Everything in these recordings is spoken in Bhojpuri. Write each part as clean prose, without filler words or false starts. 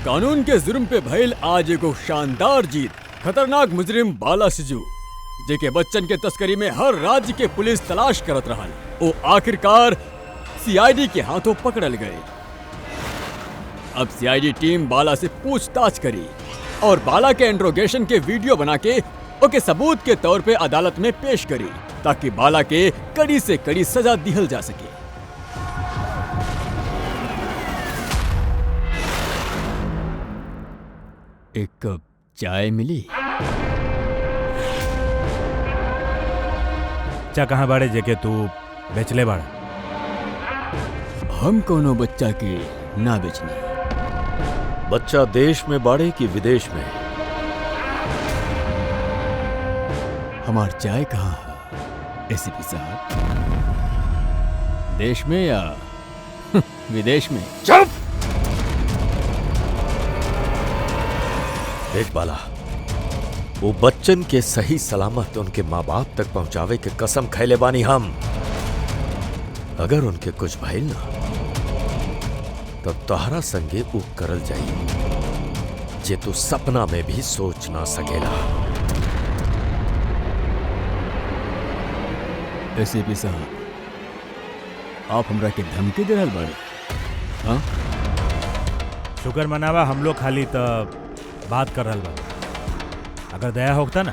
कानून के जुर्म पे भइल आज एगो शानदार जीत। खतरनाक मुजरिम बाला सिजू जेके बच्चन के तस्करी में हर राज्य के पुलिस तलाश करत रहल, वो आखिरकार सीआईडी के हाथों पकड़ल गए। अब सीआईडी टीम बाला से पूछताछ करी और बाला के इंट्रोगेशन के वीडियो बना के ओके सबूत के तौर पे अदालत में पेश करी ताकि बाला के कड़ी से कड़ी सजा दिहल जा सके। एक कप चाय मिली? बच्चा कहाँ बाड़े जेके तू बेचले बाड़ा? हम कोनो बच्चा के ना बेचने। बच्चा देश में बाड़े कि विदेश में? हमार चाय कहाँ है एसीपी साहब? देश में या विदेश में? चुप! देख बाला, वो बच्चन के सही सलामत उनके माँ बाप तक पहुंचावे के कसम खैले बानी हम। अगर उनके कुछ भइल ना तब तोहरा संगे उ करल जाई जे तू सपना में भी सोच ना सकेला। एसीपी साहब, आप हमरा के धमकी दे रहल बाड़े? हाँ? शुक्र मनावा, हम लोग खाली त बात कर रहल बा। अगर दया होता ना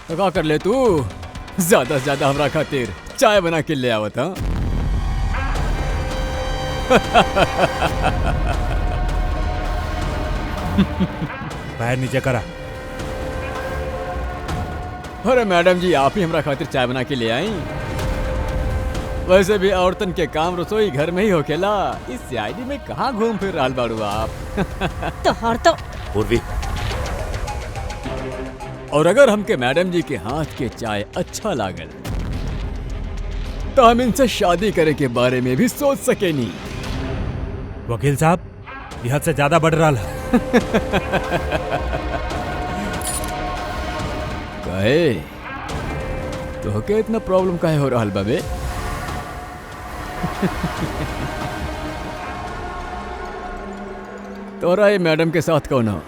तो का कर ले तू? ज्यादा से ज्यादा हमरा खातिर चाय बना के ले आवत। हाँ? पैर नीचे करा। अरे मैडम जी, आप ही हमरा खातिर चाय बना के ले आई। वैसे भी औरतन के काम रसोई घर में ही होखेला। इस सीआईडी में कहाँ घूम फिर रहल बाड़ू आप? तो पूर्वी, और अगर हमके मैडम जी के हाथ के चाय अच्छा लागल तो हम इनसे शादी करे के बारे में भी सोच सके नहीं। वकील साहब, यह हद से ज्यादा बढ़ रहा है। कहे तो के इतना प्रॉब्लम काहे हो रहल बाबे? तोरा ये मैडम के साथ कौन हो?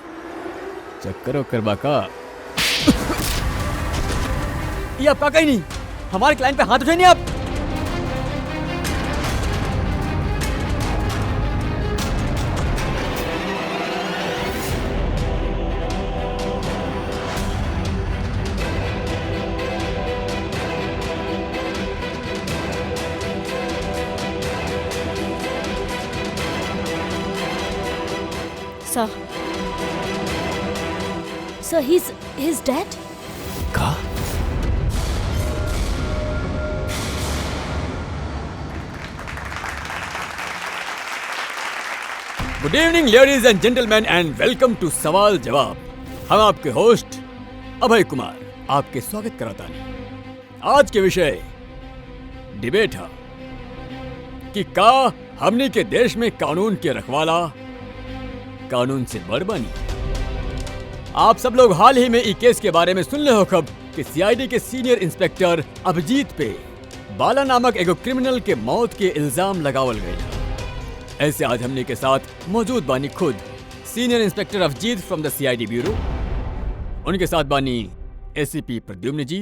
चक्कर वक्कर बाका? ये आपका कहीं नहीं, हमारे क्लाइंट पे हाथ उठाए नहीं आप। Sir, he's dead? का? Good evening ladies and gentleman and welcome to सवाल जवाब। हम आपके होस्ट अभय कुमार आपके स्वागत कराता हैं। आज के विषय डिबेट है कि का हमनी के देश में कानून के रखवाला कानून से बड़ बनी। आप सब लोग हाल ही में ई केस के बारे में सुन ले हो खब कि सीआईडी के सीनियर इंस्पेक्टर अभिजीत पे बाला नामक एगो क्रिमिनल के मौत के इल्जाम लगावल गए। ऐसे आज हमने के साथ मौजूद बानी खुद senior inspector Abhijeet from the CID bureau. उनके साथ बानी ACP Pradyuman ji,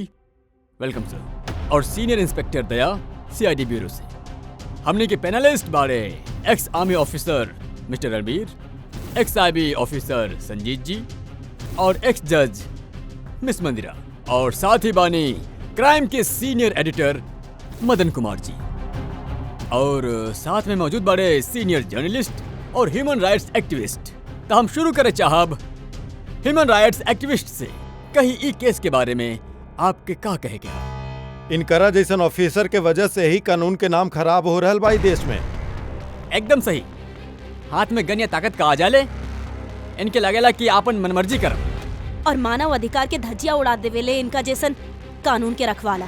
welcome sir, और senior inspector Daya CID bureau से। हमने के पैनलिस्ट बारे ex army officer mister Ranbir, ex IB officer Sanjeet ji और एक्स जज मिस मंदिरा, और साथ ही बानी क्राइम के सीनियर एडिटर मदन कुमार जी, और साथ में मौजूद बड़े सीनियर जर्नलिस्ट और ह्यूमन राइट्स एक्टिविस्ट। तो हम शुरू करें चाहब ह्यूमन राइट्स एक्टिविस्ट से। कहीं ई केस के बारे में आपके का कहे गया? इनकरा जैसन ऑफिसर के वजह से ही कानून के नाम खराब हो रहल भाई देश में। एकदम सही। हाथ में गन या ताकत का आ जाले, इनके लगेला कि आपन मनमर्जी कर और मानव अधिकार के धज्जिया उड़ा देवेले इनका जैसन कानून के रखवाला।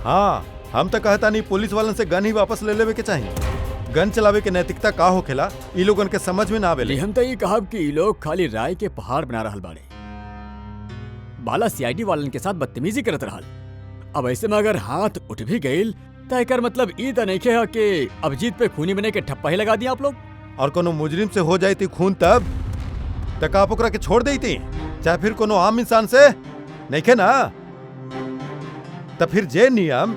हाँ, हम तो कहता नहीं पुलिस वालन से गन ही वापस ले लेवे के चाहिए। गन चलावे के नैतिकता का होखेला ई लोगन के समझ में ना आवेले। हम तो ये कहब कि ई लोग खाली राय के पहाड़ बना रहल बाड़े। बाला सीआईडी वालन के साथ बदतमीजी करत रहल। अब ऐसे में अगर हाथ उठ भी गईल तो एकर मतलब ई त नइखे है कि अभिजीत पे खूनी बने के ठप्पा ही लगा दिया आप लोग। और कोनो मुजरिम से हो जाती खून तब आप ओकरा के छोड़ देती, चाहे फिर कोनो आम इंसान से नहीं खे ना। तब फिर जे नियम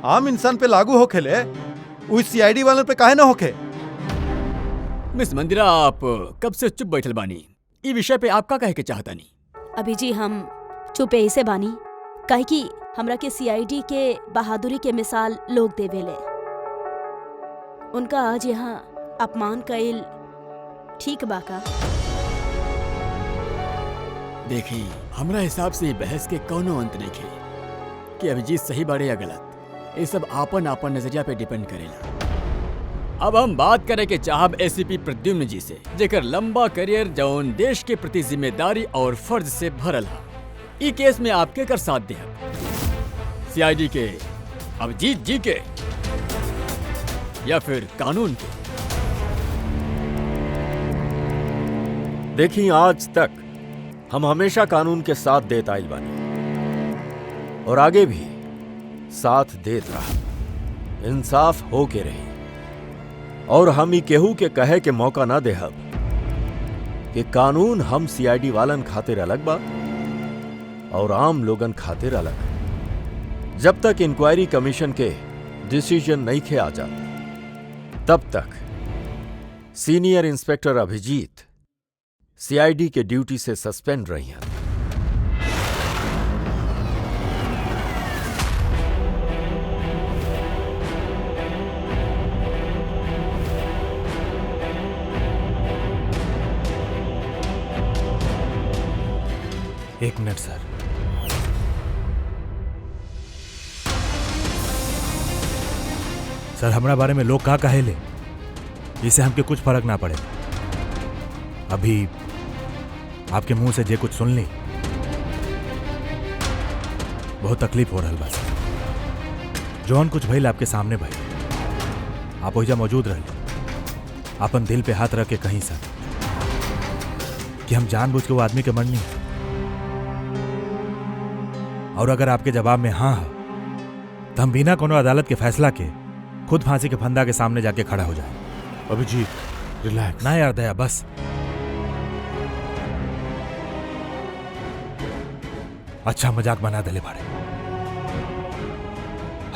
आम इंसान पे लागू होखेले उस सीआईडी वालों पे काहे ना होखे। मिस मंदिरा, आप कब से चुप बैठल बानी? ई विषय पे आपका कहे के चाहतानी? अभी जी हम चुप ऐसे बानी काहे कि हमरा के सीआईडी के बहादुरी के मिसाल लोग देवेले। उनका आज यहाँ अपमान कइल ठीक बा का? देखी, हमरा हिसाब से बहस के कोनो अंत नहीं खे कि अभिजीत सही बाड़े या गलत। ये सब आपन आपन नजरिया पे डिपेंड करेला। अब हम बात करे के चाहब एसीपी प्रद्युम्न जी से, जेकर लंबा करियर जौन देश के प्रति जिम्मेदारी और फर्ज से भरल हा। ई केस में आपके कर साथ दे, सीआईडी के, अभिजीत जी के, या फिर कानून के? देखिए, आज तक हम हमेशा कानून के साथ देत आइल बानी और आगे भी साथ देत रहा। इंसाफ हो के रही और हम ही केहू के कहे के मौका ना देहब कि कानून हम सीआईडी वालन खातिर अलग बा और आम लोगन खातिर अलग। जब तक इंक्वायरी कमीशन के डिसीजन नहीं खे आ जाता तब तक सीनियर इंस्पेक्टर अभिजीत सीआईडी के ड्यूटी से सस्पेंड रही हैं। एक मिनट सर। सर, हमरा बारे में लोग का कहेले, इससे हमके कुछ फर्क ना पड़े। अभी आपके मुंह से जे कुछ सुन ली, बहुत तकलीफ हो रहा है। बस जौन कुछ भइल आपके सामने भइल, आप ओहिजा मौजूद रहे, अपन दिल पे हाथ रख के कहीं सर कि हम जानबूझ के वो आदमी के मरनी। और अगर आपके जवाब में हाँ है तो हम बिना कोनो अदालत के फैसला के खुद फांसी के फंदा के सामने जाके खड़ा हो जाए। अभिजीत रिलैक्स। ना यार दया, बस अच्छा मजाक बना देले बाड़े।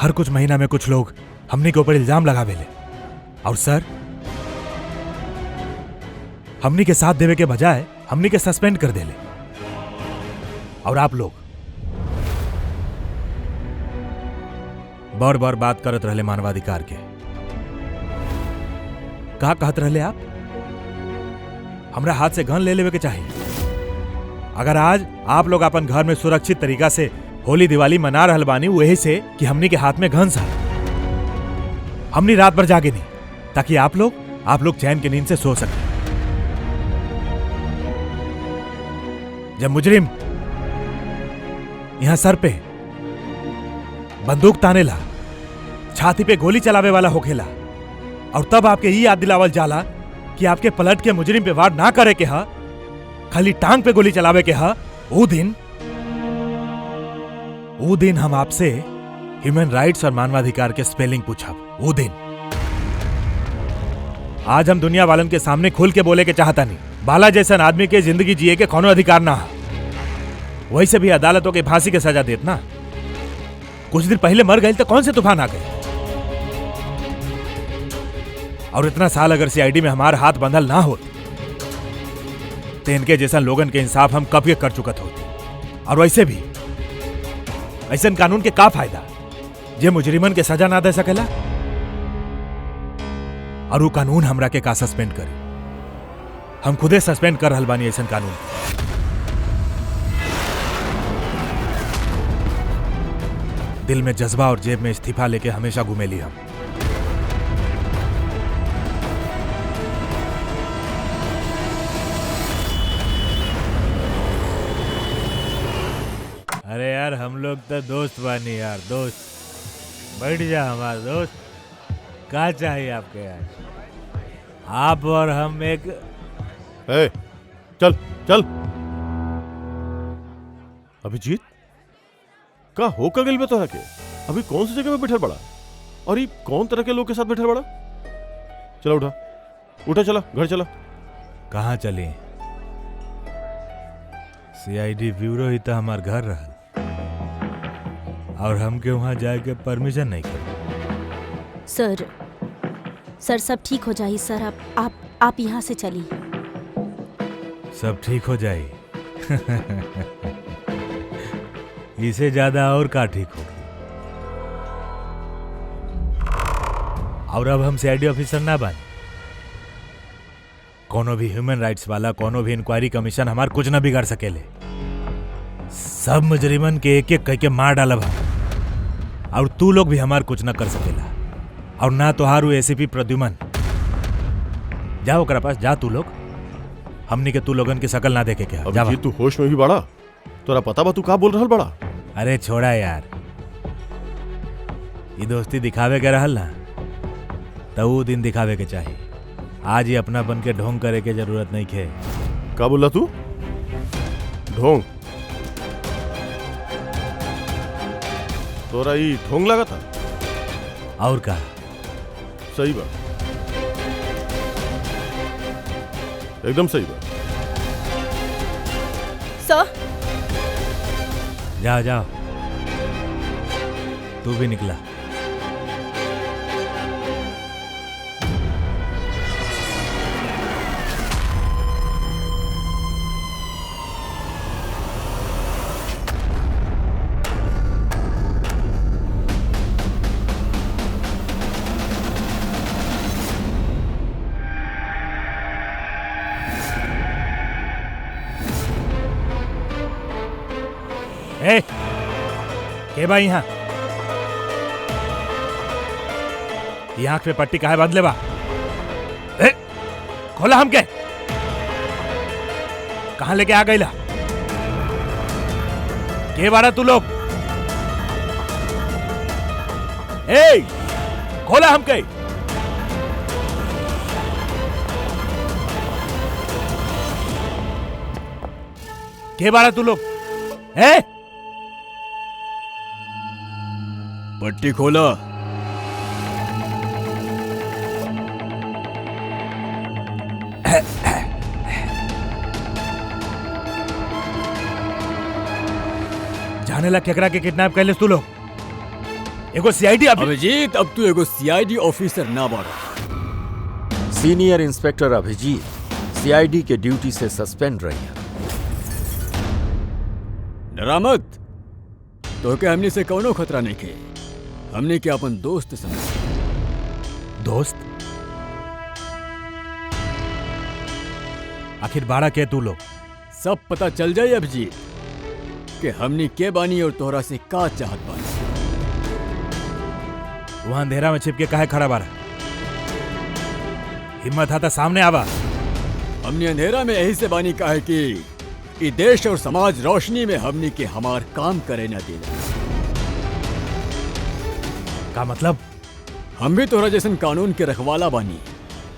हर कुछ महीना में कुछ लोग हमनी के ऊपर इल्जाम लगावेले और सर हमनी के साथ देवे के बजाय हमनी के सस्पेंड कर देले। और आप लोग बार बार बात करत रहले मानवाधिकार के। कहा कहत रहले आप हमरा हाथ से गन ले लेवे के चाहिए। अगर आज आप लोग अपन घर में सुरक्षित तरीका से होली दिवाली मना रहल बानी वही से कि हमनी के हाथ में गन सा, हमनी रात भर जागे नहीं ताकि आप लोग चैन की नींद से सो सके। जब मुजरिम यहां सर पे बंदूक तानेला, छाती पे गोली चलावे वाला होखेला और तब आपके ये याद दिलावल जाला कि आपके पलट के मुजरिम पे वार ना करे के हा, खाली टांग पे गोली चलावे के हा, वो दिन हम आपसे ह्यूमन राइट्स और मानवाधिकार के स्पेलिंग पूछब। वो दिन आज हम दुनिया वालन के सामने खुल के बोले के चाहता नहीं। बाला जैसन आदमी के जिंदगी जिए के कोनो अधिकार ना है। वैसे भी अदालतों के फांसी के सजा देत ना। कुछ दिन पहले मर गए तो कौन से तूफान आ गए। और इतना साल अगर सीआईडी में हमारा हाथ बंधल ना हो तो इनके जैसा लोगन के इंसाफ हम कब के कर चुकत होते। और वैसे भी ऐसा कानून के का फायदा जे मुजरिमन के सजा ना दे सकेला। और वो कानून हमरा के का सस्पेंड करे, हम खुदे सस्पेंड कर रहल बानी ऐसा कानून। दिल में जज्बा और जेब में इस्तीफा लेके हमेशा घूमेली हम। अरे यार हम लोग तो दोस्त बानी यार, दोस्त। बैठ जा हमारा दोस्त। क्या चाहिए आपके यार? आप और हम एक चल चल। अभिजीत का हो का गल में तो के अभी कौन सी जगह पे बैठल बड़ा और ये कौन तरह के लोग के साथ बैठल बड़ा? चलो उठा उठा, चला घर चला। कहाँ चली? सीआईडी ब्यूरो ही तो हमार घर रहल और हमके वहां जाए के परमिशन नहीं कर। सर सब ठीक हो जाए सर। आप यहाँ से चलिए। सब ठीक हो जाए। इसे ज्यादा और का ठीक होगी। और अब हम सीआईडी ऑफिसर ना बन। कोनो भी ह्यूमन राइट्स वाला, कोनो भी इंक्वायरी कमीशन हमार कुछ ना बिगाड़ सकेले। सब मुजरिमन के एक एक कह के मार डालब हम। और तू लोग भी हमार कुछ ना कर सकेला। और ना तोहारू एसीपी प्रद्युमन। जाओ ओकरा पास, जा तू लोग। हमनी के तू लोगन की शकल ना देखे क्या। अब तू होश में भी बड़ा, तोरा पता बा तू का बोल रहल बड़ा? अरे छोड़ा यार, ये दोस्ती दिखावे के रहल ना, तो वो दिन दिखावे के चाहिए। आज ही अपना बन के ढोंग करे के जरूरत नहीं खे। का बोला तू? ढोंग? तोरा ई ढोंग लगा था? और का? सही बात, एकदम सही बात। सर जाओ जाओ, तू भी निकला। ए, के बा यहाँ? ये आंख पे पट्टी काहे बांध ले बा? ए, खोला हमके। कहाँ लेके आ गईला? के बारा तू लोग? ए, खोला हमके। के बारा तू लोग? ए, पट्टी खोला। जाने ला केकरा के किडनैप कैले तू लोग? एगो सीआईडी अभिजीत, अब तू एगो सीआईडी ऑफिसर ना बाड़ा। सीनियर इंस्पेक्टर अभिजीत सीआईडी के ड्यूटी से सस्पेंड रही है। डरा मत, तो के हमने से कौनो खतरा नहीं के। हमने क्या अपन दोस्त समझ। दोस्त? आखिर बाड़ा के तू लोग? सब पता चल जाए अभिजीत कि हमने के बानी और तोहरा से का चाहत बानी। वहां अंधेरा में छिपके काहे खड़ा बारा? हिम्मत आता सामने आवा। हमने अंधेरा में यही से बानी का है कि ई देश और समाज रोशनी में हमने के हमार काम करे न देना। का मतलब? हम भी तोहरा जैसन कानून के रखवाला बानी,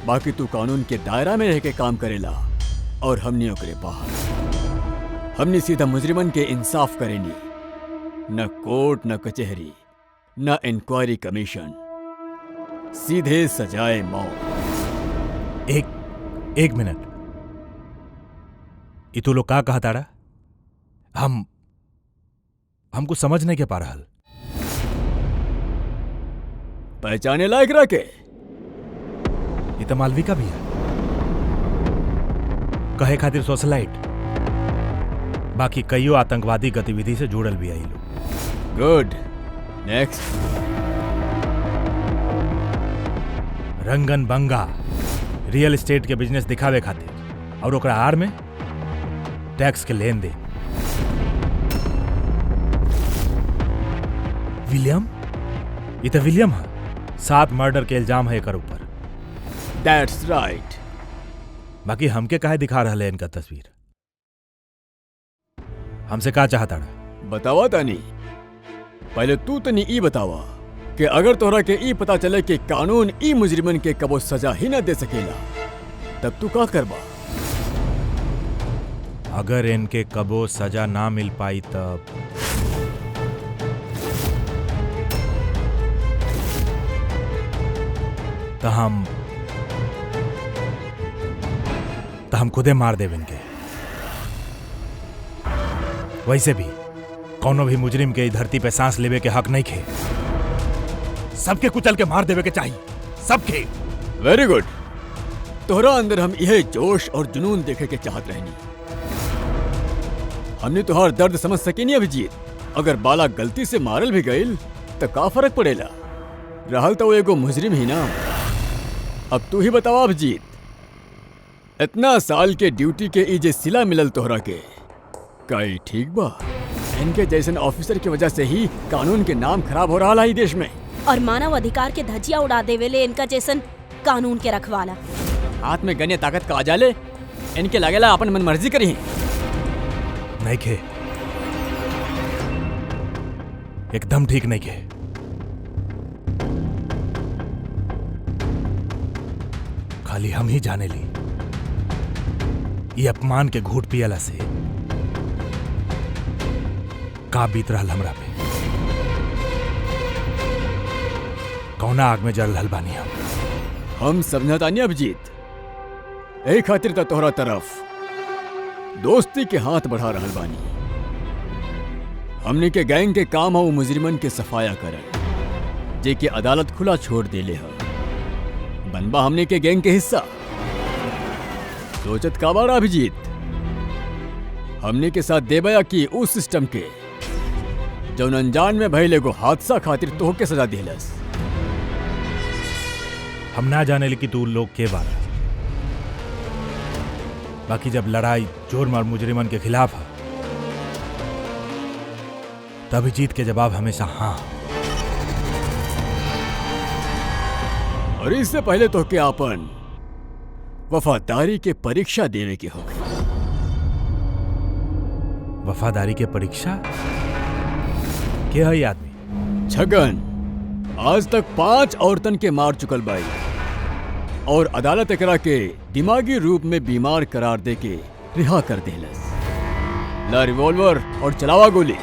बाकी तू कानून के दायरा में रह के काम करेला और हमने ओकरे बाहर। हमने सीधा मुजरिमन के इंसाफ करेनी, न कोर्ट न कचहरी न इंक्वायरी कमीशन, सीधे सजाए मौत। एक मिनट, ये तू लोग का कहा ताड़ा? हमको समझ नहीं के पा रहल। पहचाने लायक रखे? ये तो मालविका भी है। कहे खातिर सोशलाइट, बाकी कईयों आतंकवादी गतिविधि से जुड़ल भी आई लोग। Good, next. Rangan Banga real estate के बिजनेस दिखावे खातिर और ओकरा आड़ में टैक्स के लेन देन। विलियम? ये तो विलियम है। 7 मर्डर के इल्जाम है एकर ऊपर। That's right. बाकी हमके काहे दिखा रहा है इनका तस्वीर? हमसे का चाहता? बतावा तानी। पहले तू तनी ई बतावा कि अगर तोहरा के ई पता चले कि कानून ई मुजरिमन के कबो सजा ही न दे सकेला, तब तू का करबा? अगर इनके कबो सजा ना मिल पाई तब हम तो हम खुदे मार देव इनके। वैसे भी कौनो भी मुजरिम के धरती पे सांस लेवे के हक नहीं खे। सबके कुचल के मार देवे के चाहिए, सबके। Very good. तोहरा अंदर हम यह जोश और जुनून देखे के चाहत रहनी। हमने तुहार दर्द समझ सके नहीं अभिजीत। अगर बाला गलती से मारल भी गईल तो का फर्क पड़ेला? रहल तो वो एगो मुजरिम ही ना। अब तू ही बतावा अभिजीत, इतना साल के ड्यूटी के ई जे सिला मिलल तोहरा के, का ई ठीक बा? इनके जैसन ऑफिसर की वजह से ही कानून के नाम खराब हो रहा है देश में। और मानव अधिकार के धज्जिया उड़ा देवेले इनका जैसन कानून के रखवाला। हाथ में गने ताकत का आ जाले, इनके लागेला अपन मन मर्जी करी। नहीं खे, एकदम ठीक नहीं खे। खाली हम ही जाने ली ये अपमान के घूट पियला से का बीत रहल हमरा पे। कौना आग में जल रहल बानी हम समझतानी अभिजीत। यही खातिर तो तोहरा तरफ दोस्ती के हाथ बढ़ा रहल बानी। हमने के गैंग के काम हो मुजरिमन के सफाया करल, जे के अदालत खुला छोड़ देले ह। बनबा हमने के गैंग के हिस्सा। सोचत का बारा अभिजीत? हमने के साथ देबया कि उस सिस्टम के जौन अनजान में भइल एगो हादसा खातिर तोहके सजा दिलस। हम ना जाने ली कि तू लोग के बारा। बाकी जब लड़ाई जोर और मुजरिमन के खिलाफ है तभी जीत के जवाब हमेशा हाँ। और इससे पहले तो के आपन वफादारी के परीक्षा देने की होगी। वफादारी के परीक्षा? क्या है आदमी? छगन आज तक 5 औरतन के मार चुकल बाई और अदालत एकरा के दिमागी रूप में बीमार करार दे के रिहा कर देलस। ला रिवॉल्वर और चलावा गोली।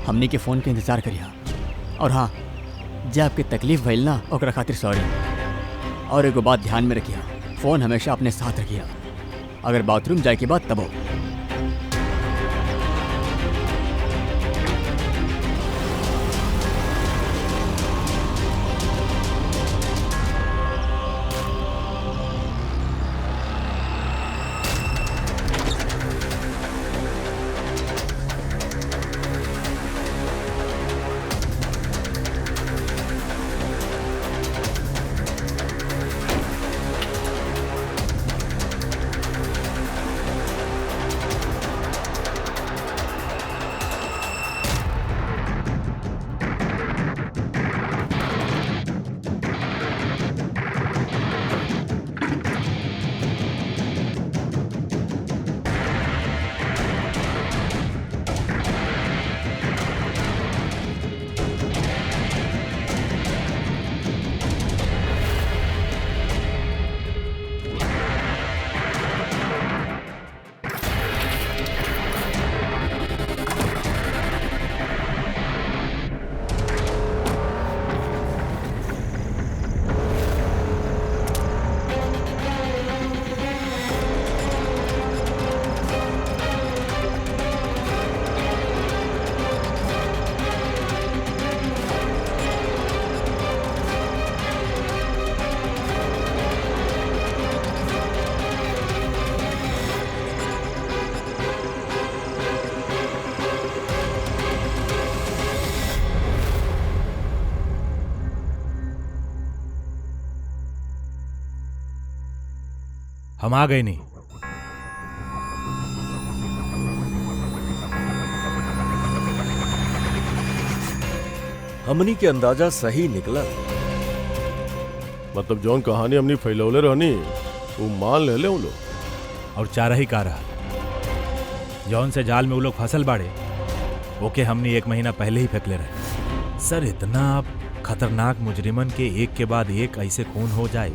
हमने के फोन के इंतजार करिया। और हाँ, जे आपके तकलीफ भइल ना ओकरा खातिर सॉरी। और एगो बात ध्यान में रखिया, फोन हमेशा अपने साथ रखिया। अगर बाथरूम जाए के बाद तब हो। हम आ गए नहीं। हमनी के अंदाजा सही निकला। मतलब जौन कहानी हमने फैलौले रहनी वो मान ले ले लोग। और चारा ही का रहा जौन से जाल में वो लोग फसल बाड़े ओके हमने 1 महीना पहले ही फेंकले रहे। सर इतना खतरनाक मुजरिमन के एक के बाद एक ऐसे खून हो जाए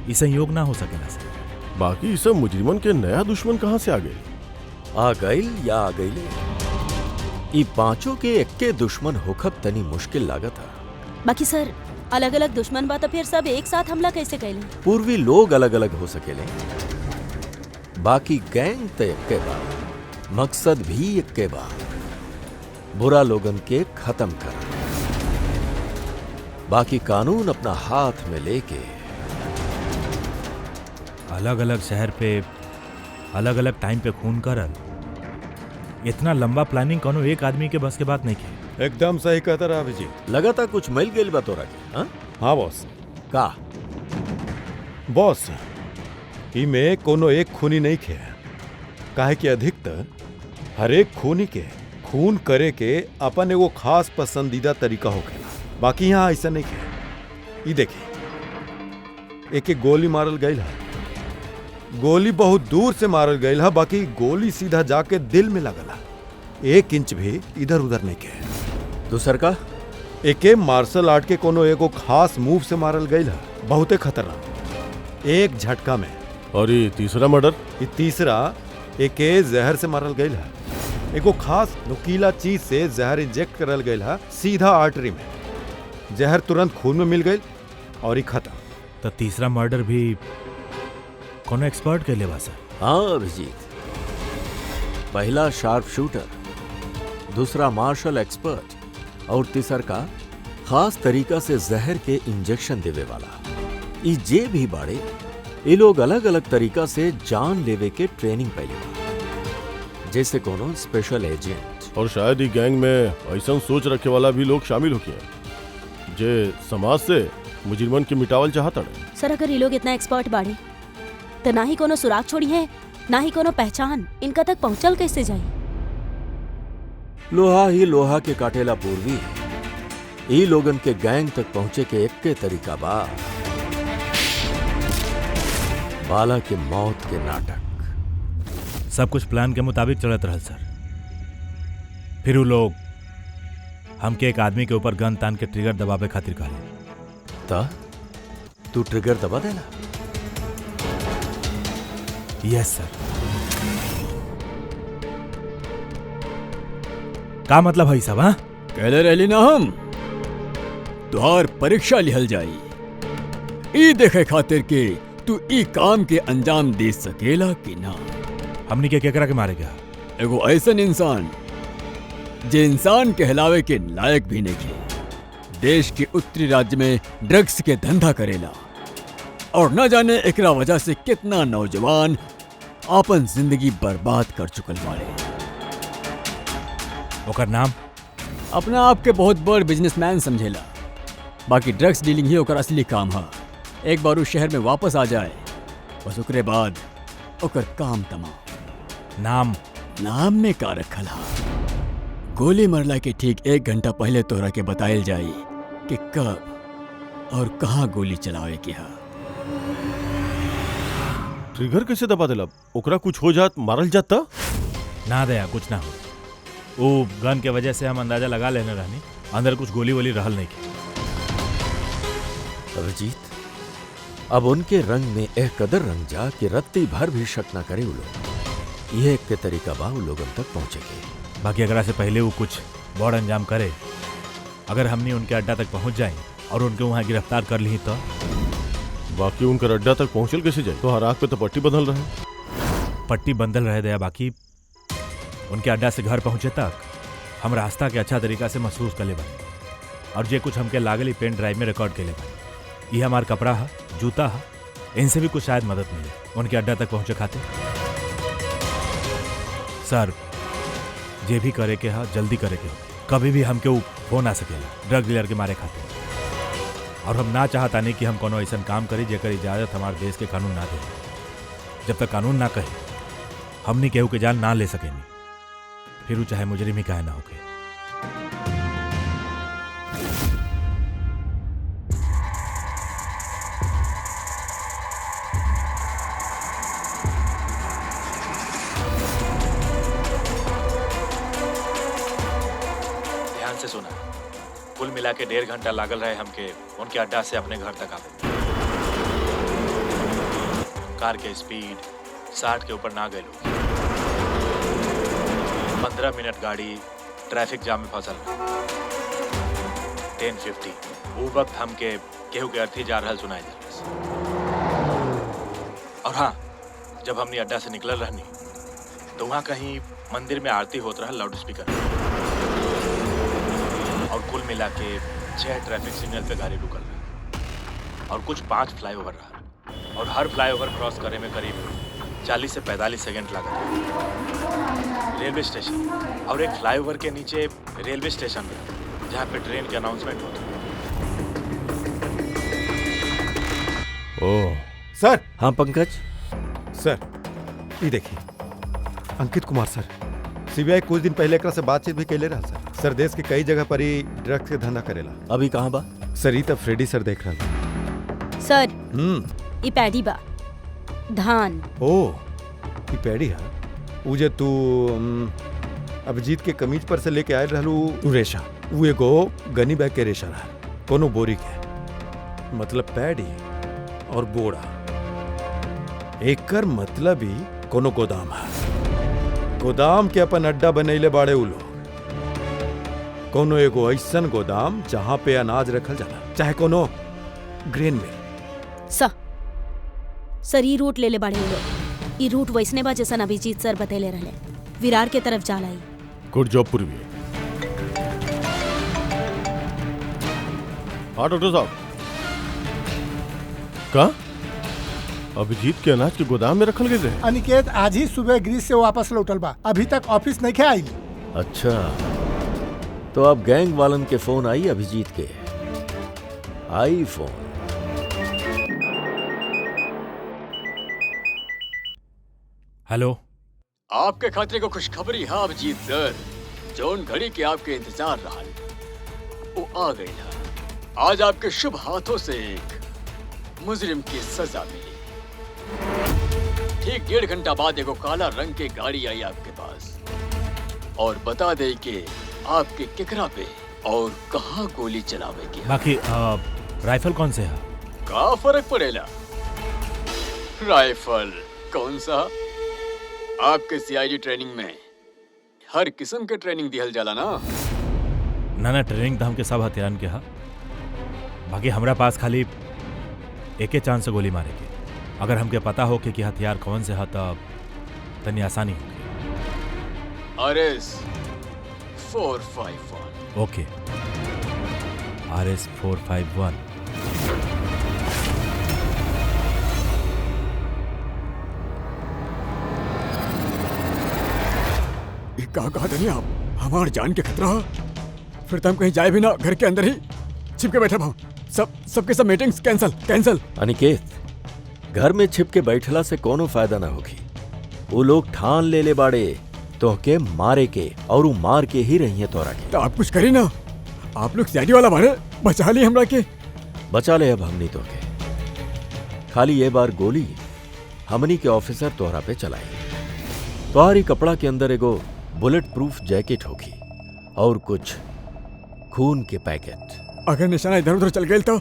ये संयोग ना हो सकेला सर। बाकी सब मुजरिमन के नया दुश्मन कहाँ से आ गए? आ गईल या आ गईले ई पांचों के एक्के दुश्मन होखब तनी मुश्किल लागत है। बाकी सर अलग अलग दुश्मन बा तो फिर सब एक साथ हमला कैसे कैले? पूर्वी लोग अलग अलग हो सकेले, बाकी गैंग तो एक्के बा, मकसद भी एक्के बा, बुरा लोगन के खत्म कर। बाकी कानून अपना हाथ में लेके अलग अलग शहर पे अलग अलग टाइम पे खून करल इतना लंबा प्लानिंग कोनो एक आदमी के बस के बात नहीं की। एकदम सही कहता रहा अभिजीत। लगातार कुछ मिल गई बा तोरा के? हाँ हाँ बॉस। का बॉस इमे कोनो एक खूनी नहीं खे, काहे कि अधिकतर हर एक खूनी के खून करे के अपन एगो खास पसंदीदा तरीका होखेला। बाकी यहाँ ऐसा नहीं खे। ई देखिए एक गोली मारल गईल है, गोली बहुत दूर से मारल गईल है, बाकी गोली सीधा जाके दिल में लगला, 1 इंच भी इधर उधर नहीं के। दूसर का एके मार्शल आर्ट के कोनो एगो खास मूव से मारल गईल है, बहुते खतरनाक, एक झटका में। और ये तीसरा मर्डर? ये तीसरा एके जहर से मारल गईल है, एगो खास नुकीला चीज से जहर इंजेक्ट करल गईल है सीधा आर्टरी में, जहर तुरंत खून में मिल गई और ही खत्म। तो तीसरा मर्डर भी कोनो एक्सपर्ट के लिए बा सर? हाँ अभिजीत, पहला शार्प शूटर, दूसरा मार्शल एक्सपर्ट और तीसर का खास तरीका से जहर के इंजेक्शन देवे वाला। ई जे भी बाड़े ये लोग अलग अलग तरीका से जान लेवे के ट्रेनिंग पहले बा, जैसे कोनो स्पेशल एजेंट। और शायद ही गैंग में ऐसा सोच रखे वाला भी लोग शामिल होके जे समाज से मुजरिमन के मिटावल चाहता है। सर अगर ये लोग इतना एक्सपर्ट बाड़े तो ना ही कोनो सुराग छोड़ी है ना ही कोनो पहचान, इनका तक पहुंचल कैसे जाए? लोहा ही लोहा के काटेला पूर्वी, ई लोगन के गैंग तक पहुंचे के एक्के तरीका बा, बाला के मौत के नाटक। सब कुछ प्लान के मुताबिक चलत रहल सर। फिर वो लोग हमके एक आदमी के ऊपर गन तान के ट्रिगर दबावे खातिर कहले। ता तू ट्रिगर दबा देला? यस सर। का मतलब है सब? हाँ कहले रहली ना हम तुहार परीक्षा लिहल जाई, ई देखे खातिर के तू ई काम के अंजाम दे सकेला कि ना। हमनी के केकरा के मारे गया? एगो ऐसन इंसान जे इंसान कहलावे के लायक भी नहीं के, देश के उत्तरी राज्य में ड्रग्स के धंधा करेला और न जाने एकरा वजह से कितना नौजवान अपन जिंदगी बर्बाद कर चुकल बाड़े। ओकर नाम? अपना आप के बहुत बड़ बिजनेसमैन समझेला, बाकी ड्रग्स डीलिंग ही ओकर असली काम है। एक बार उस शहर में वापस आ जाए बस ओकरे बाद ओकर काम तमाम। नाम? नाम में का रखल हा, गोली मरला के ठीक 1 घंटा पहले तोहरा के बतायल जाई कि कब और कहाँ गोली चलावे के हा। ट्रिगर कैसे दबा देला? ओकरा कुछ हो जात, मारल जाता? ना दया कुछ ना हो। वो गन के वजह से हम अंदाजा लगा लेने रहनी अंदर कुछ गोली वोली रहल नहीं की। अभिजीत, अब उनके रंग में एक कदर रंग जा कि रत्ती भर भी शक ना करे वो लोग। यह एक के तरीका बा वो लोगन तक पहुंचेगे। बाकी अगर से पहले वो कुछ बड़ अंजाम करे, अगर हमने उनके अड्डा तक पहुंच जाए और उनके वहां गिरफ्तार कर ली तो? बाकी उनका अड्डा तक पहुंचल कैसे जाए? तो हर आंख पे तो पट्टी बंधल रहे। पट्टी बंधल रह दया, बाकी उनके अड्डा से घर पहुंचे तक हम रास्ता के अच्छा तरीका से महसूस कर ले बानी, और जे कुछ हमके लागल पेन ड्राइव में रिकॉर्ड के ले बानी। ये हमार कपड़ा है, जूता है, इनसे भी कुछ शायद मदद मिले उनके अड्डा तक पहुंचे खाते। सर जे भी करे के हा जल्दी करे के हो, कभी भी हमके हो ना सकेला ड्रग डीलर के मारे खाते। और हम ना चाहता नहीं कि हम कोनो ऐसा काम करी जेकर इजाजत हमारे देश के कानून ना दे। जब तक कानून ना कहे हमने केहू के जान ना ले सकेनी, फिर वो चाहे मुजरिम ही काहे ना होके। सुना, कुल मिला के 1.5 घंटा लागल रहे हमके उनके अड्डा से अपने घर तक आवे। कार के स्पीड 60 के ऊपर ना गए लोग। 15 मिनट गाड़ी ट्रैफिक जाम में फंसल रहे। 10:50 वो वक्त हमके केहू के अर्थी जा रहल सुनाई दे। और हाँ, जब हमने अड्डा से निकलल रहनी तो वहाँ कहीं मंदिर में आरती होत रहा लाउड स्पीकर। और कुल मिला के 6 ट्रैफिक सिग्नल पे गाड़ी रुकल रही और कुछ 5 फ्लाईओवर रहा और हर फ्लाईओवर क्रॉस करे में करीब 40 से 45 सेकंड लगा। रेलवे स्टेशन और एक फ्लाईओवर के नीचे रेलवे स्टेशन है जहाँ पे ट्रेन के अनाउंसमेंट होता है। Oh sir. हाँ पंकज। सर ये देखिए, अंकित कुमार सर, सीबीआई कुछ दिन पहले एकरा से बातचीत भी कैले रहा सर। सर देश के कई जगह पर ही ड्रग्स के धंधा करेला। अभी कहाँ बा? सर ये तब फ्रेडी सर देख रहा। सर ई पैडी बा धान। ओ ये पैडी है। उ जे तू अभिजीत के कमीज पर से लेके आए रहलू तू रेशा, वो एगो गनी बैग के रेशा रहा, कोनो बोरी के। मतलब पैडी और बोरा, एकर मतलब ही कोनो गोदाम है। गोदाम के अपन अड्डा बनैले बाड़े उ लोग। कोनो एगो ऐसन गोदाम जहां पे अनाज रखल जाला, चाहे कोनो ग्रेन मिल। सर ई रूट ले ले बाड़े लोग। ई रूट वैसने बा जैसन अभिजीत सर बतैले रहले, विरार के तरफ जाला। गुड जॉब पूर्वी। हाँ डॉक्टर साहब, का अभिजीत के अनाज के गोदाम में रखल गए? अनिकेत आज ही सुबह ग्रीस से वापस लौटल बा, अभी तक ऑफिस नहीं आई। अच्छा, तो अब गैंग वालन के फोन आई अभिजीत के? आई फोन। हेलो, आपके खातिर को खुशखबरी है अभिजीत सर। जौन घड़ी के आपके इंतजार रहा वो आ गई ना। आज आपके शुभ हाथों से एक मुजरिम की सजा मिली। ठीक 1.5 घंटा बाद एगो काला रंग की गाड़ी आई आपके पास और बता दे कि आपके केकरा पे और कहाँ गोली चलावे के। बाकी राइफल कौन से है? का फर्क पड़ेला? राइफल कौन सा? आपके सीआईडी ट्रेनिंग में हर किस्म के ट्रेनिंग दिहल जाला ना। ना ट्रेनिंग तो हमके सब हथियारन के हा। बाकी हमरा पास खाली एके चांस से गोली मारे के। अगर हमके पता हो कि हथियार कौन से है तब तनी आसानी होगी। RS 451। ओके, RS 451। कहा नहीं आप? हमार जान के खतरा। फिर तो हम कहीं जाए भी ना, घर के अंदर ही छिप के बैठे भाव। सबके सब मीटिंग्स कैंसल। अनिकेत, घर में छिप के बैठला से कोनो फायदा ना होगी। वो लोग ठान ले बाड़े तो के मारे के और वो मार के ही रही है तोरा के। तो आप कुछ करी ना, आप लोग सीआईडी वाला बाड़े, बचा ली हमरा के। बचा ले अब हमनी तो के। खाली ये बार गोली हमनी के ऑफिसर तोहरा पे चलाई। तोहरी कपड़ा के अंदर एगो बुलेट प्रूफ जैकेट होगी और कुछ खून के पैकेट। अगर निशाना इधर उधर चल गए तो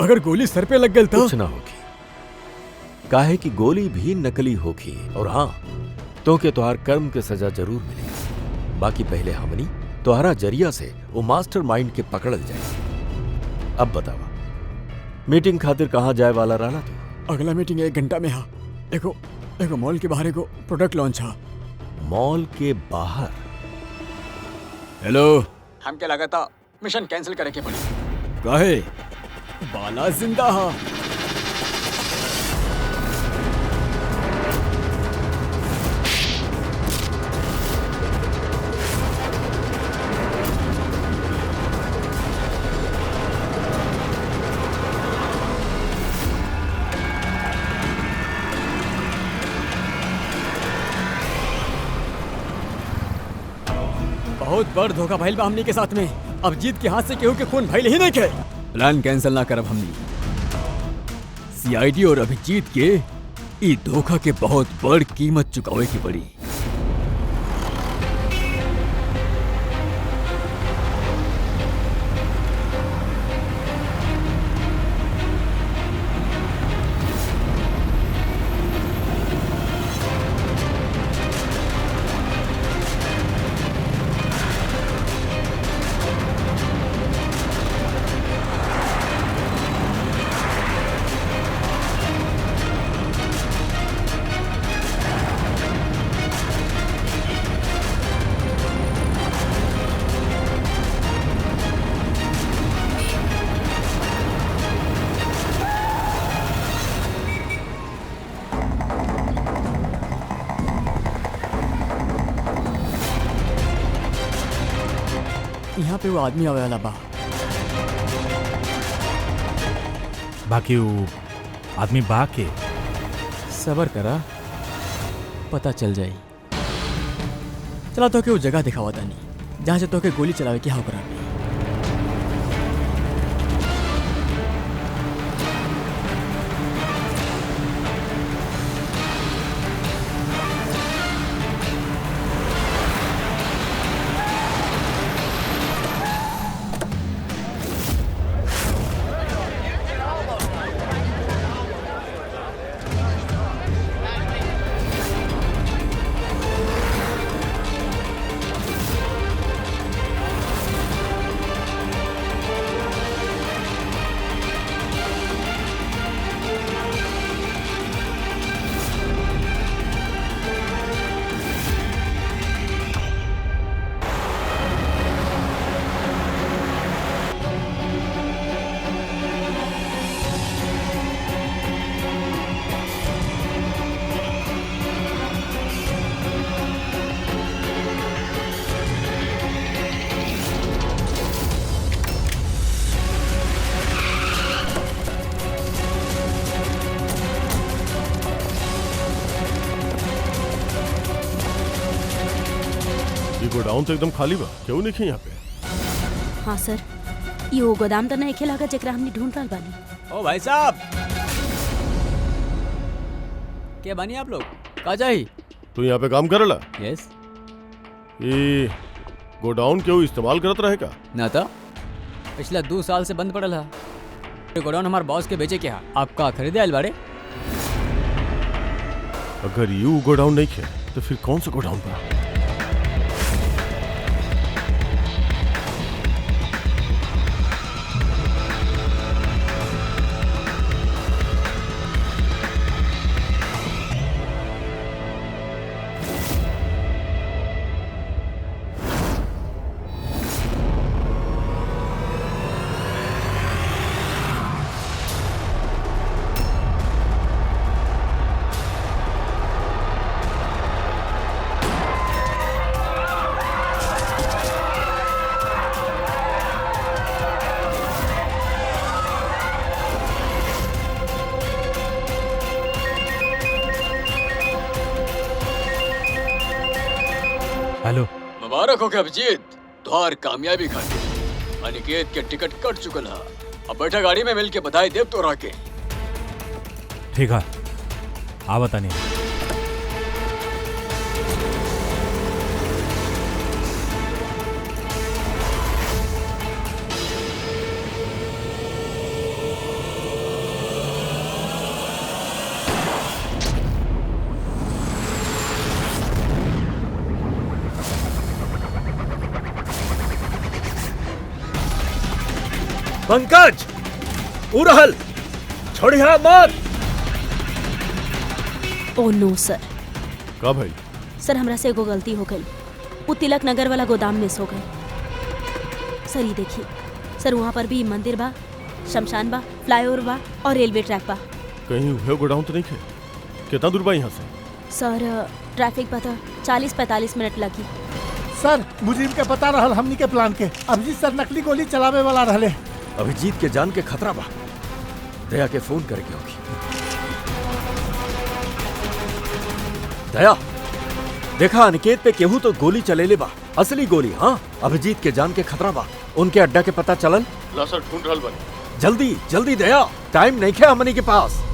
अगर गोली सर पे लग गई तो कुछ ना होगी। काहे कि गोली भी नकली होगी। और हाँ, तो के तोहार कर्म के सजा जरूर मिलेगी। बाकी पहले हमनी तोहरा जरिया से वो मास्टरमाइंड के पकड़ल जाए। अब बतावा, मीटिंग खातिर कहाँ जाए वाला रहा तू? अगला मीटिंग 1 घंटा में। हाँ, एगो मॉल के बाहर एगो प्रोडक्ट लॉन्च है। मॉल के बाहर? हेलो, हम क्या लगा था मिशन कैंसिल करे के पड़ी। काहे? बाला जिंदा हा। बहुत बड़ धोखा भइल बा हमनी के साथ में। अभिजीत के हाथ से केहू के खून भइल ही नहीं के। प्लान कैंसिल ना करब हमनी। सीआईडी और अभिजीत के ई धोखा के बहुत बड़ कीमत चुकावे की पड़ी। यहाँ पे वो आदमी आवे वाला बा। बाकी वो आदमी बा के सबर करा, पता चल जाई। चला तो के वो जगह दिखावा तानी जहाँ से तो के गोली चलावे की हाँ करा। गोडाउन तो एकदम खाली बा, क्यों नहीं यहाँ पे? हाँ सर, ये वो गोदाम तो नहीं खेला जरा हमने ढूंढ रहा बानी। ओ भाई साहब, क्या बानी आप लोग? कहाँ जाई? तू यहाँ पे काम करला? यस। ये गोडाउन क्यों इस्तेमाल करत रहेगा? ना था, पिछला 2 साल से बंद पड़ल है। ये गोडाउन हमारे बॉस के बेचे क्या? आपका खरीदे आयल बारे? अगर यू गोडाउन नहीं खे तो फिर कौन सा गोडाउन बा? हेलो, मुबारक हो के अभिजीत, तुम्हार कामयाबी खातिर अनिकेत के टिकट कट चुकल है। अब बैठा गाड़ी में मिल के बधाई देव तो के। ठीक है, आ बतानी। पंकज, उरहल, छोड़िया मत। ओ नो सर। का भाई? सर हमरा से एगो गलती हो गई। वो तिलक नगर वाला गोदाम मिस हो गई। सर ये देखिए सर, वहाँ पर भी मंदिर बा, शमशान बा, फ्लाईओवर बा और रेलवे ट्रैक बा। कहीं वह गोडाउन तो नहीं खे? कितना दूर बा यहाँ से? सर ट्रैफिक पता 40-45 मिनट लगी। सर मुजरिम के पता रहल हमनी के प्लान के। अभिजीत सर नकली गोली चलावे वाला रहले। अभिजीत के जान के खतरा बा, दया के फोन करके होगी। दया, देखा अनिकेत पे केहू तो गोली चलेले बा, असली गोली। हाँ, अभिजीत के जान के खतरा बा। उनके अड्डा के पता चलल? ला सर, ढूंढ रहल बानी। जल्दी जल्दी दया, टाइम नहीं खे हमनी के पास।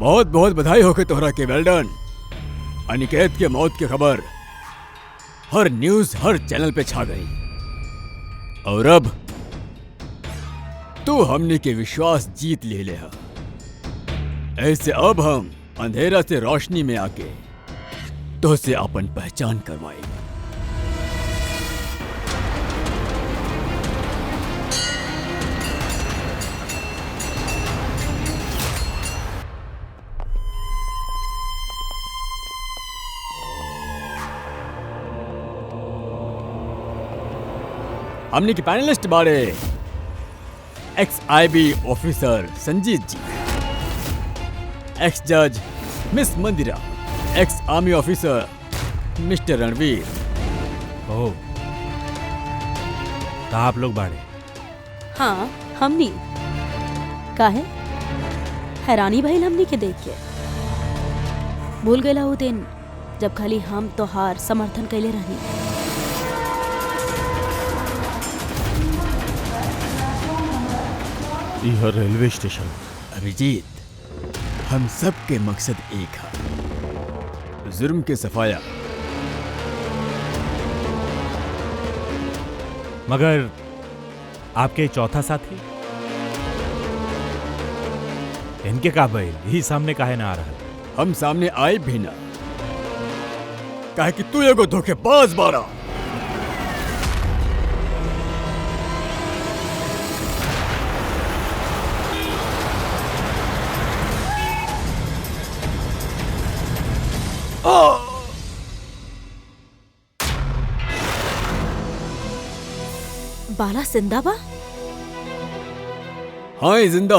बहुत बहुत बधाई हो के तोहरा के। वेल डन। अनिकेत के मौत की खबर हर न्यूज, हर चैनल पे छा गई। और अब तू हमने के विश्वास जीत ले हा। ऐसे अब हम अंधेरा से रोशनी में आके तो से अपन पहचान करवाई। हमने के पैनलिस्ट बारे x IB officer Sanjeet ji, ex जज miss Mandira, ex army officer mister Ranveer. Oh, तो आप लोग बाड़े। हाँ, हमनी काहे हैरानी भइल हमनी के देख के। भूल गए वो दिन जब खाली हम तोहार समर्थन कैले रही। यह रेलवे स्टेशन। अभिजीत, हम सब के मकसद एक है, जुर्म के सफाया। मगर आपके चौथा साथी इनके का भइल? यही सामने काहे ना आ रहा? हम सामने आए भी ना, काहे कि तू एगो धोखेबाज बारा। बाला जिंदा बा? हाँ, ये जिंदा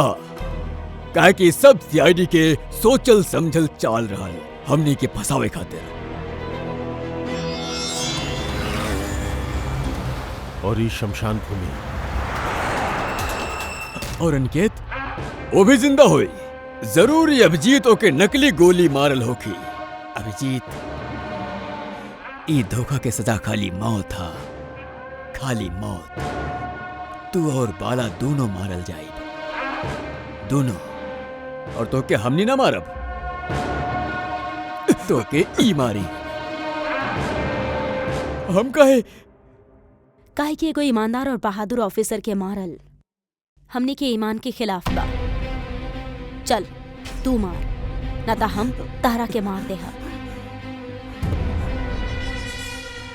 काहे कि सब CID के सोचल समझल चाल रहा है हमनी के फसावे खातिर। और ये शमशान भूमि और अनिकेत वो भी जिंदा हुई। जरूर ही अभिजीत ओके नकली गोली मारल होखी। अभिजीत, ई धोखा के सजा खाली मौत था, खाली मौत। तू और बाला दोनों मारल जाए, दोनों। और तो के हमनी ना मारब, तो के ई मारी। हम काहे कि एगो ईमानदार और बहादुर ऑफिसर के मारल हमनी के ईमान के खिलाफ बा। चल तू मार, ना ता हम तारा के मार दे।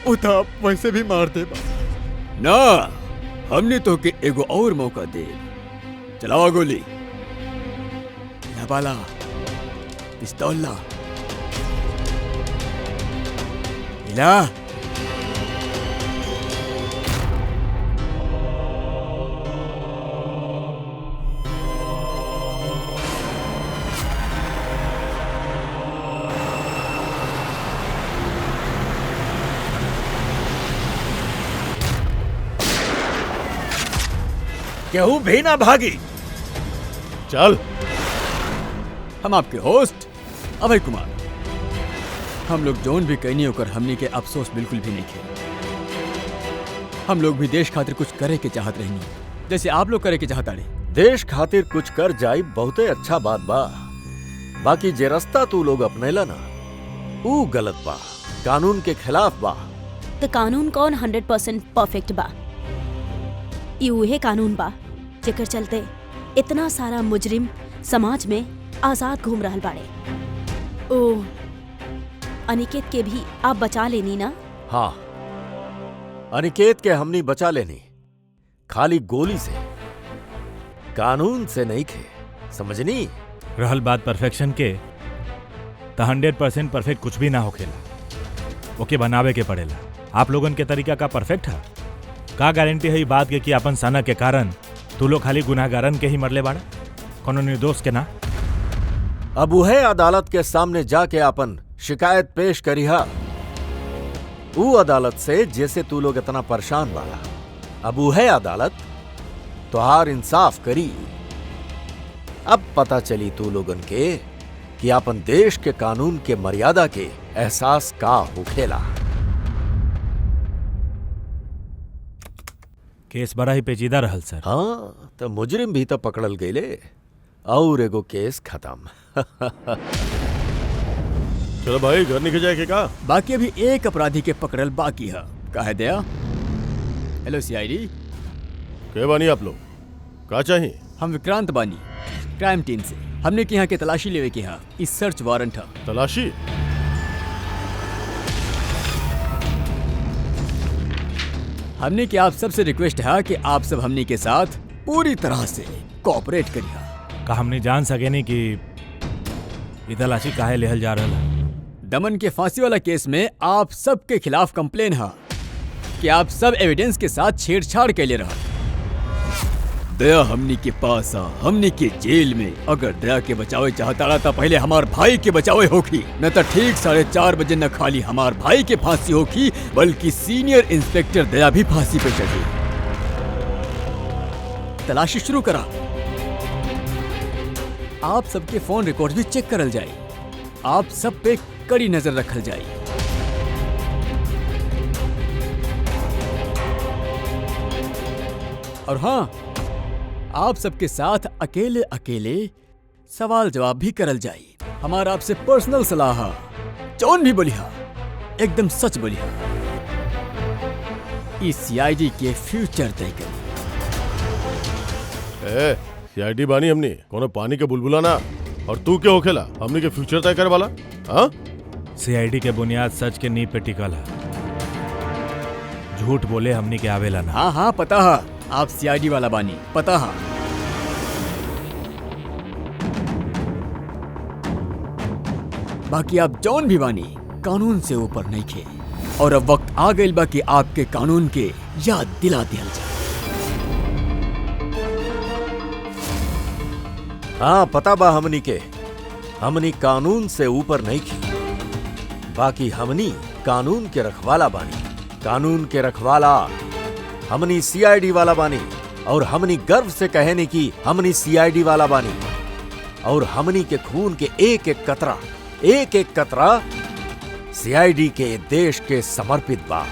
उता वैसे भी मार दे ना, हमने तो के एगो और मौका दे। चलावा गोली। ना बाला, पिस्तौल ला। हिला। केहू भी ना भागी। चल। हम आपके होस्ट अभय कुमार। हम लोग जोन भी कहनी होकर हमनी के अफसोस बिल्कुल भी नहीं किए। हम लोग भी देश खातिर कुछ करे के चाहत रहनी, जैसे आप लोग करे के चाहता रहे। देश खातिर कुछ कर जाई बहुते अच्छा बात बा, बाकी जे रास्ता तू लोग अपनेला ना ऊ गलत बा, कानून के खिलाफ बा। तो कानून कौन 100% परफेक्ट बा? ई उहे कानून बा जेकर चलते इतना सारा मुजरिम समाज में आजाद घूम रहल बाड़े। ओ अनिकेत के भी आप बचा लेनी ना? हाँ, अनिकेत के हमनी बचा लेनी, खाली गोली से, कानून से नहीं खे। समझनी? रहल बात परफेक्शन के, तो 100% परफेक्ट कुछ भी ना होखेला, ओके बनावे के पड़ेला। आप लोगन के तरीका का परफेक्ट है? का गारंटी है बात के कि अपन सना के कारण तू लोग खाली गुनाहगारन के ही मरले बाड़ा, कोनो निर्दोष के ना? अब वह अदालत के सामने जाके अपन शिकायत पेश करिहा, ऊ अदालत से जैसे तू लोग इतना परेशान बाड़ा। अब वह अदालत तोहार इंसाफ करी। अब पता चली तू लोगन के कि अपन देश के कानून के मर्यादा के एहसास का होखेला। केस बड़ा ही पेचीदा रहल सर। हाँ, तो मुजरिम भी तो पकड़ल गईले और एगो केस खत्म। चलो भाई, घर निकल जाए के का? बाकी अभी एक अपराधी के पकड़ल बाकी है। कहे दया। Hello CID। के बानी आप लोग? का चाहिए? हम विक्रांत बानी, क्राइम टीम से। हमने के यहाँ के तलाशी लेवे के यहाँ इस सर्च वारंट है। तलाशी? हमने की आप सबसे रिक्वेस्ट है कि आप सब हमने के साथ पूरी तरह से कोऑपरेट करिए। का हमने जान सके नहीं कि ई तलाशी काहे लेहल जा रहल है? दमन के फांसी वाला केस में आप सबके खिलाफ कंप्लेन है। कि आप सब एविडेंस के साथ छेड़छाड़ के ले रहा। दया हमनी के पास आ, हमनी के जेल में। अगर दया के बचावे चाहता रहा तो पहले हमार भाई के बचावे होखी, न तो ठीक 4:30 बजे न खाली हमार भाई के फांसी होखी बल्कि सीनियर इंस्पेक्टर दया भी फांसी पे चढ़ी। तलाशी शुरू करा। आप सबके फोन रिकॉर्ड भी चेक करल जाए, आप सब पे कड़ी नजर रखल जाए। और हाँ, आप सबके साथ अकेले अकेले सवाल जवाब भी करल जाए। हमारा आपसे पर्सनल सलाह, जौन भी बोलिहा एकदम सच बोलिहा। इस सीआईडी के फ्यूचर तय करी। सीआईडी बानी हमनी कोनो पानी के बुलबुला ना। और तू क्या होखेला हमनी के फ्यूचर तय करे वाला? हाँ, सीआईडी के बुनियाद सच के नींव पे टिकल है। झूठ बोले हमनी के आवेला ना। हाँ हाँ पता है, आप सीआईडी वाला बानी, पता है। बाकी आप जौन भी बानी कानून से ऊपर नहीं खे। और अब वक्त आ गइल बा कि आपके कानून के याद दिला दिया जाए। हाँ पता बा हमनी के, हमनी कानून से ऊपर नहीं की। बाकी हमनी कानून के रखवाला बानी। कानून के रखवाला हमनी सीआईडी वाला बानी। और हमनी गर्व से कहने की हमनी सीआईडी वाला बानी। और हमनी के खून के एक एक कतरा सीआईडी के देश के समर्पित बा।